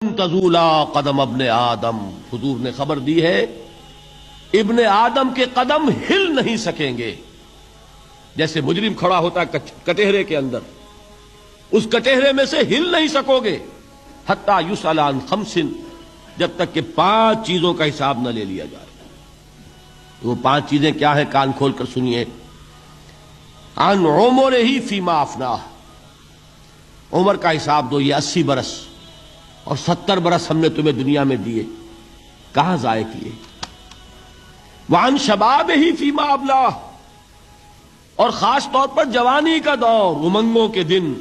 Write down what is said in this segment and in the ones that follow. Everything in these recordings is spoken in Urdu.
تزولا قدم ابن آدم، حضور نے خبر دی ہے ابن آدم کے قدم ہل نہیں سکیں گے۔ جیسے مجرم کھڑا ہوتا ہے کٹہرے کے اندر، اس کٹہرے میں سے ہل نہیں سکو گے حتی یسأل عن خمس، جب تک کہ 5 چیزوں کا حساب نہ لے لیا جائے۔ وہ 5 چیزیں کیا ہیں؟ کان کھول کر سنیے۔ عن عمرہ فیما افناہ، عمر کا حساب دو، یہ 80 برس اور 70 برس ہم نے تمہیں دنیا میں دیے، کہاں ضائع کیے؟ وعن شبابہ فیما ابلاہ، اور خاص طور پر جوانی کا دور، امنگوں کے دن،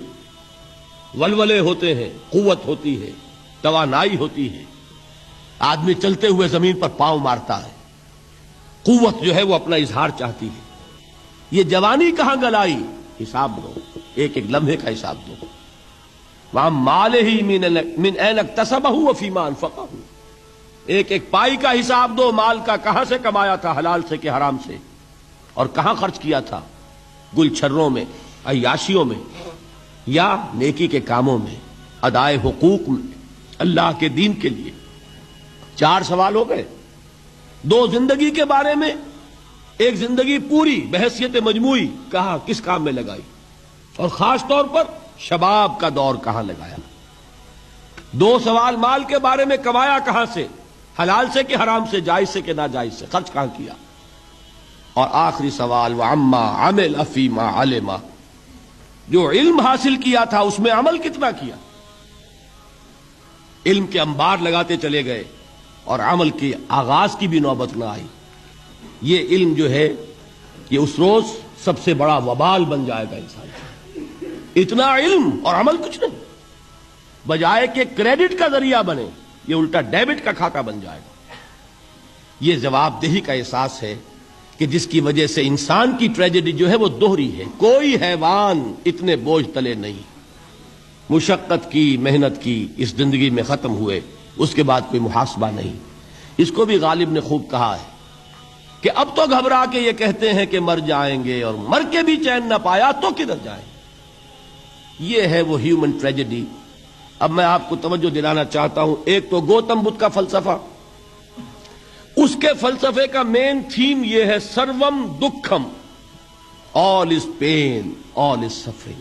ولولے ہوتے ہیں، قوت ہوتی ہے، توانائی ہوتی ہے، آدمی چلتے ہوئے زمین پر پاؤں مارتا ہے، قوت جو ہے وہ اپنا اظہار چاہتی ہے۔ یہ جوانی کہاں گلائی؟ حساب دو، ایک ایک لمحے کا حساب دو۔ وَعَن مَالِهِ مِنْ أَيْنَ اكْتَسَبَهُ وَفِيمَا أَنْفَقَهُ، ایک ایک پائی کا حساب دو، مال کا کہاں سے کمایا تھا، حلال سے کہ حرام سے، اور کہاں خرچ کیا تھا، گل چھروں میں، عیاشیوں میں، یا نیکی کے کاموں میں، ادائے حقوق میں، اللہ کے دین کے لیے۔ 4 سوال ہو گئے۔ 2 زندگی کے بارے میں، ایک زندگی پوری بحیثیت مجموعی کہاں کس کام میں لگائی، اور خاص طور پر شباب کا دور کہاں لگایا۔ 2 سوال مال کے بارے میں، کمایا کہاں سے، حلال سے کہ حرام سے، جائز سے کہ ناجائز سے، خرچ کہاں کیا۔ اور آخری سوال وعما عمل فیما علم، جو علم حاصل کیا تھا اس میں عمل کتنا کیا۔ علم کے انبار لگاتے چلے گئے اور عمل کے آغاز کی بھی نوبت نہ آئی۔ یہ علم جو ہے یہ اس روز سب سے بڑا وبال بن جائے گا انسان۔ اتنا علم اور عمل کچھ نہیں، بجائے کہ کریڈٹ کا ذریعہ بنے یہ الٹا ڈیبٹ کا کھاتا بن جائے گا۔ یہ جواب دہی کا احساس ہے کہ جس کی وجہ سے انسان کی ٹریجڈی جو ہے وہ دوہری ہے۔ کوئی حیوان اتنے بوجھ تلے نہیں، مشقت کی، محنت کی، اس زندگی میں ختم ہوئے، اس کے بعد کوئی محاسبہ نہیں۔ اس کو بھی غالب نے خوب کہا ہے کہ اب تو گھبرا کے یہ کہتے ہیں کہ مر جائیں گے، اور مر کے بھی چین نہ پایا تو کدھر جائیں۔ یہ ہے وہ ہیومن ٹریجڈی۔ اب میں آپ کو توجہ دلانا چاہتا ہوں، ایک تو گوتم بدھ کا فلسفہ، اس کے فلسفے کا مین تھیم یہ ہے سروم دکھم، آل از پین، آل از سفرنگ۔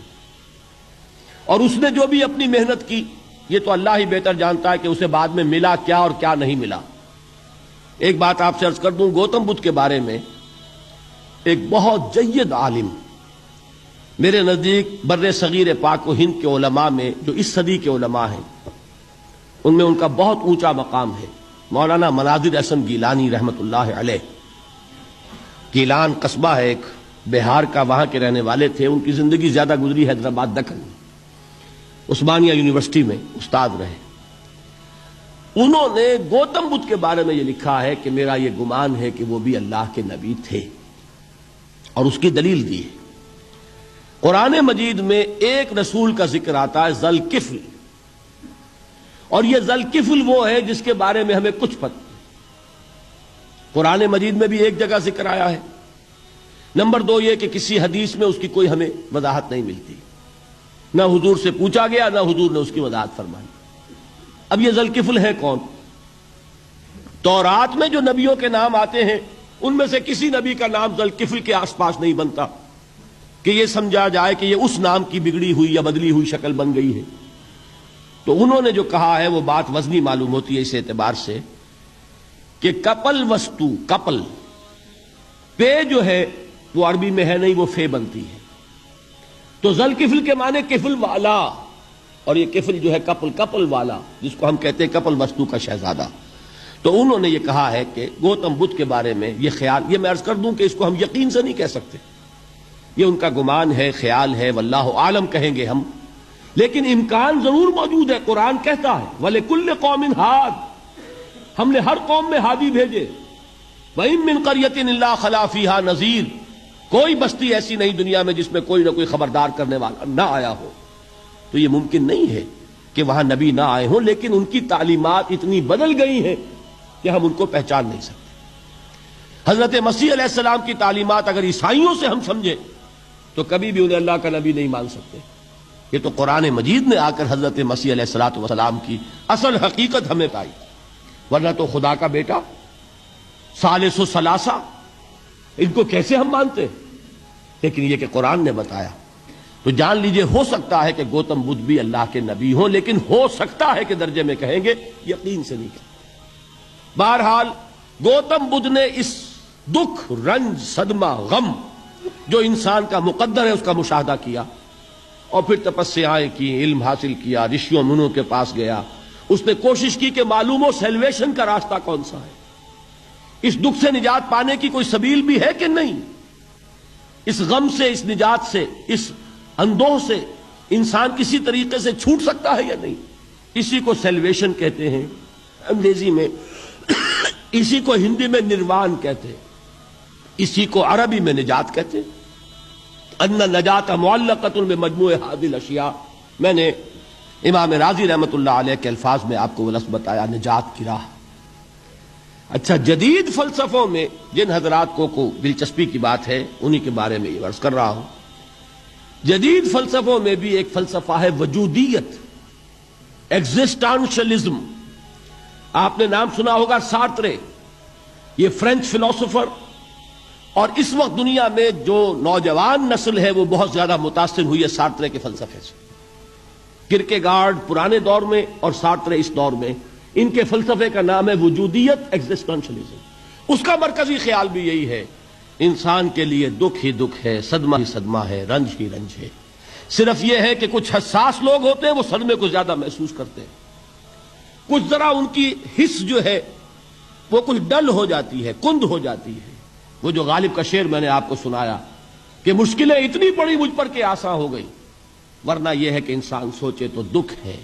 اور اس نے جو بھی اپنی محنت کی، یہ تو اللہ ہی بہتر جانتا ہے کہ اسے بعد میں ملا کیا اور کیا نہیں ملا۔ ایک بات آپ سے عرض کر دوں، گوتم بدھ کے بارے میں ایک بہت جید عالم، میرے نزدیک بر صغیر پاک و ہند کے علماء میں جو اس صدی کے علماء ہیں ان میں ان کا بہت اونچا مقام ہے، مولانا مناظر احسن گیلانی رحمت اللہ علیہ۔ گیلان قصبہ ہے ایک بہار کا، وہاں کے رہنے والے تھے۔ ان کی زندگی زیادہ گزری حیدرآباد دکن میں، عثمانیہ یونیورسٹی میں استاد رہے۔ انہوں نے گوتم بدھ کے بارے میں یہ لکھا ہے کہ میرا یہ گمان ہے کہ وہ بھی اللہ کے نبی تھے، اور اس کی دلیل دی ہے۔ قرآن مجید میں ایک رسول کا ذکر آتا ہے، ذوالکفل، اور یہ ذوالکفل وہ ہے جس کے بارے میں ہمیں کچھ پتہ نہیں۔ قرآن مجید میں بھی ایک جگہ ذکر آیا ہے۔ نمبر 2 یہ کہ کسی حدیث میں اس کی کوئی ہمیں وضاحت نہیں ملتی، نہ حضور سے پوچھا گیا، نہ حضور نے اس کی وضاحت فرمائی۔ اب یہ ذوالکفل ہے کون؟ تورات میں جو نبیوں کے نام آتے ہیں ان میں سے کسی نبی کا نام ذوالکفل کے آس پاس نہیں بنتا کہ یہ سمجھا جائے کہ یہ اس نام کی بگڑی ہوئی یا بدلی ہوئی شکل بن گئی ہے۔ تو انہوں نے جو کہا ہے وہ بات وزنی معلوم ہوتی ہے اس اعتبار سے کہ کپل وستو، کپل، پے جو ہے وہ عربی میں ہے نہیں، وہ فے بنتی ہے۔ تو ذوالکفل کے معنی کفل والا، اور یہ کفل جو ہے کپل، کپل والا، جس کو ہم کہتے ہیں کپل وستو کا شہزادہ۔ تو انہوں نے یہ کہا ہے کہ گوتم بدھ کے بارے میں یہ خیال، یہ میں عرض کر دوں کہ اس کو ہم یقین سے نہیں کہہ سکتے، یہ ان کا گمان ہے، خیال ہے، واللہ عالم کہیں گے ہم، لیکن امکان ضرور موجود ہے۔ قرآن کہتا ہے وَلِكُلِّ قَوْمٍ ہَادٍ، ہم نے ہر قوم میں ہادی بھیجے۔ وَإِن مِّن قَرْيَةٍ إِلَّا خَلَا فِيهَا نَذِيرٌ، کوئی بستی ایسی نہیں دنیا میں جس میں کوئی نہ کوئی خبردار کرنے والا نہ آیا ہو۔ تو یہ ممکن نہیں ہے کہ وہاں نبی نہ آئے ہوں، لیکن ان کی تعلیمات اتنی بدل گئی ہیں کہ ہم ان کو پہچان نہیں سکتے۔ حضرت مسیح علیہ السلام کی تعلیمات اگر عیسائیوں سے ہم سمجھیں تو کبھی بھی انہیں اللہ کا نبی نہیں مان سکتے۔ یہ تو قرآن مجید نے آ کر حضرت مسیح علیہ الصلوۃ والسلام کی اصل حقیقت ہمیں بتائی، ورنہ تو خدا کا بیٹا ثالث و ثلاثہ ان کو کیسے ہم مانتے ہیں؟ لیکن یہ کہ قرآن نے بتایا تو جان لیجئے ہو سکتا ہے کہ گوتم بدھ بھی اللہ کے نبی ہوں، لیکن ہو سکتا ہے کہ درجے میں کہیں گے، یقین سے نہیں کہتے۔ بہرحال گوتم بدھ نے اس دکھ، رنج، صدمہ، غم جو انسان کا مقدر ہے اس کا مشاہدہ کیا، اور پھر تپسیائیں کی، علم حاصل کیا، رشیوں منوں کے پاس گیا، اس نے کوشش کی کہ معلوم ہو سیلویشن کا راستہ کون سا ہے، اس دکھ سے نجات پانے کی کوئی سبیل بھی ہے کہ نہیں، اس غم سے، اس نجات سے، اس اندوہ سے انسان کسی طریقے سے چھوٹ سکتا ہے یا نہیں۔ اسی کو سیلویشن کہتے ہیں انگریزی میں، اسی کو ہندی میں نروان کہتے ہیں، اسی کو عربی میں نجات کہتے ہیں۔ ان النجات معلقۃ بمجموع هذه الاشیاء، میں نے امام رازی رحمۃ اللہ علیہ کے الفاظ میں آپ کو وہ لفظ بتایا، نجات کی راہ۔ اچھا، جدید فلسفوں میں جن حضرات کو دلچسپی کی بات ہے انہی کے بارے میں یہ عرض کر رہا ہوں، جدید فلسفوں میں بھی ایک فلسفہ ہے وجودیت، ایگزسٹانشلزم۔ آپ نے نام سنا ہوگا سارترے، یہ فرینچ فلسفر، اور اس وقت دنیا میں جو نوجوان نسل ہے وہ بہت زیادہ متاثر ہوئی ہے سارترے کے فلسفے سے۔ کرکیگارڈ پرانے دور میں اور سارترے اس دور میں، ان کے فلسفے کا نام ہے وجودیت، ایگزسٹانشلزم۔ اس کا مرکزی خیال بھی یہی ہے، انسان کے لیے دکھ ہی دکھ ہے، صدمہ ہی صدمہ ہے، رنج ہی رنج ہے۔ صرف یہ ہے کہ کچھ حساس لوگ ہوتے ہیں وہ صدمے کو زیادہ محسوس کرتے ہیں، کچھ ذرا ان کی حس جو ہے وہ کچھ ڈل ہو جاتی ہے، کند ہو جاتی ہے۔ وہ جو غالب کا شعر میں نے آپ کو سنایا کہ مشکلیں اتنی پڑی مجھ پر کہ آسان ہو گئی، ورنہ یہ ہے کہ انسان سوچے تو دکھ ہے۔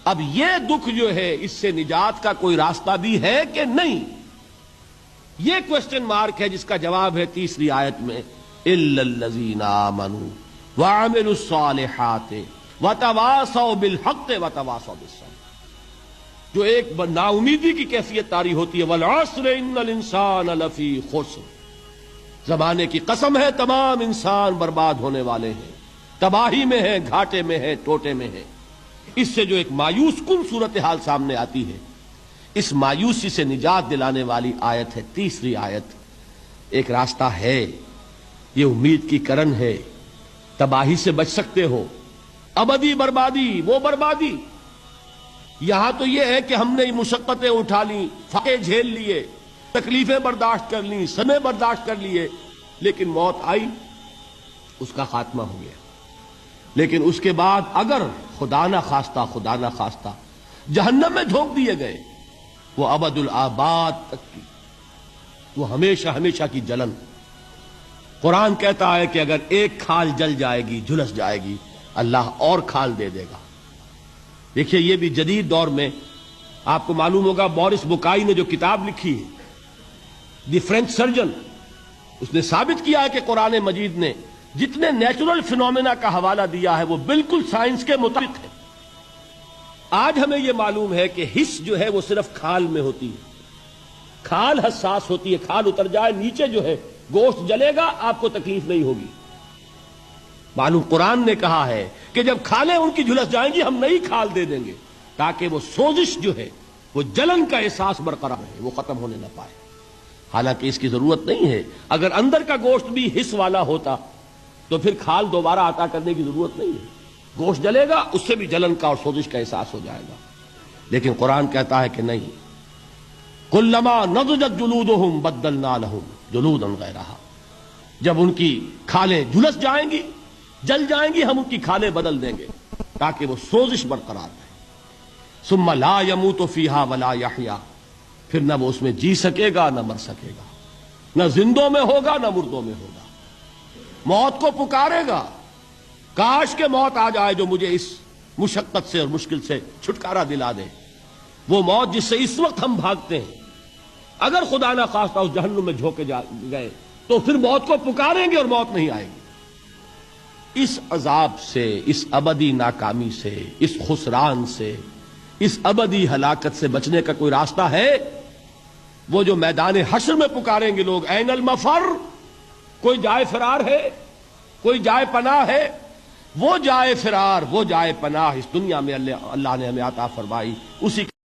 اب یہ دکھ جو ہے اس سے نجات کا کوئی راستہ بھی ہے کہ نہیں، یہ کوسچن مارک ہے، جس کا جواب ہے تیسری آیت میں الا الذین آمنوا وعملوا الصالحات وتواصوا بالحق وتواصوا بالصبر۔ جو ایک نا امیدی کی کیفیت طاری ہوتی ہے، والعصر ان الانسان لفی خسر، زمانے کی قسم ہے تمام انسان برباد ہونے والے ہیں، تباہی میں ہیں، گھاٹے میں ہیں، ٹوٹے میں ہیں۔ اس سے جو ایک مایوس کن صورتحال سامنے آتی ہے، اس مایوسی سے نجات دلانے والی آیت ہے تیسری آیت۔ ایک راستہ ہے، یہ امید کی کرن ہے، تباہی سے بچ سکتے ہو، ابدی بربادی، وہ بربادی۔ یہاں تو یہ ہے کہ ہم نے مشقتیں اٹھا لیں، فقے جھیل لیے، تکلیفیں برداشت کر لیں، صدمے برداشت کر لیے، لیکن موت آئی، اس کا خاتمہ ہو گیا۔ لیکن اس کے بعد اگر خدا نہ خواستہ جہنم میں جھونک دیے گئے، وہ ابد الآباد تک کی، وہ ہمیشہ ہمیشہ کی جلن۔ قرآن کہتا ہے کہ اگر ایک کھال جل جائے گی، جھلس جائے گی، اللہ اور کھال دے دے گا۔ دیکھیے، یہ بھی جدید دور میں آپ کو معلوم ہوگا، بورس بکائی نے جو کتاب لکھی ہے دی فرینچ سرجن، اس نے ثابت کیا ہے کہ قرآن مجید نے جتنے نیچرل فینومینا کا حوالہ دیا ہے وہ بالکل سائنس کے مطابق ہے۔ آج ہمیں یہ معلوم ہے کہ حس جو ہے وہ صرف کھال میں ہوتی ہے، کھال حساس ہوتی ہے، کھال اتر جائے نیچے جو ہے گوشت جلے گا، آپ کو تکلیف نہیں ہوگی۔ معلوم قرآن نے کہا ہے کہ جب کھالیں ان کی جھلس جائیں گی، ہم نئی کھال دے دیں گے تاکہ وہ سوزش جو ہے، وہ جلن کا احساس برقرار رہے، وہ ختم ہونے نہ پائے۔ حالانکہ اس کی ضرورت نہیں ہے، اگر اندر کا گوشت بھی حس والا ہوتا تو پھر کھال دوبارہ عطا کرنے کی ضرورت نہیں ہے، گوشت جلے گا، اس سے بھی جلن کا اور سوزش کا احساس ہو جائے گا۔ لیکن قرآن کہتا ہے کہ نہیں، کلما نضجت جلودہم بدلنا لہم جلودا غیرہا، جب ان کی کھالیں جھلس جائیں گی، جل جائیں گی، ہم ان کی کھالیں بدل دیں گے تاکہ وہ سوزش برقرار رہے۔ ثم لا يموت فیہا ولا یحیا، پھر نہ وہ اس میں جی سکے گا نہ مر سکے گا، نہ زندوں میں ہوگا نہ مردوں میں ہوگا۔ موت کو پکارے گا، کاش کہ موت آ جائے جو مجھے اس مشقت سے اور مشکل سے چھٹکارا دلا دے۔ وہ موت جس سے اس وقت ہم بھاگتے ہیں، اگر خدا نہ خواستہ اس جہنم میں جھونکے گئے تو پھر موت کو پکاریں گے اور موت نہیں آئے گی۔ اس عذاب سے، اس ابدی ناکامی سے، اس خسران سے، اس ابدی ہلاکت سے بچنے کا کوئی راستہ ہے؟ وہ جو میدان حشر میں پکاریں گے لوگ، این المفر، کوئی جائے فرار ہے، کوئی جائے پناہ ہے؟ وہ جائے فرار، وہ جائے پناہ اس دنیا میں اللہ نے ہمیں عطا فرمائی، اسی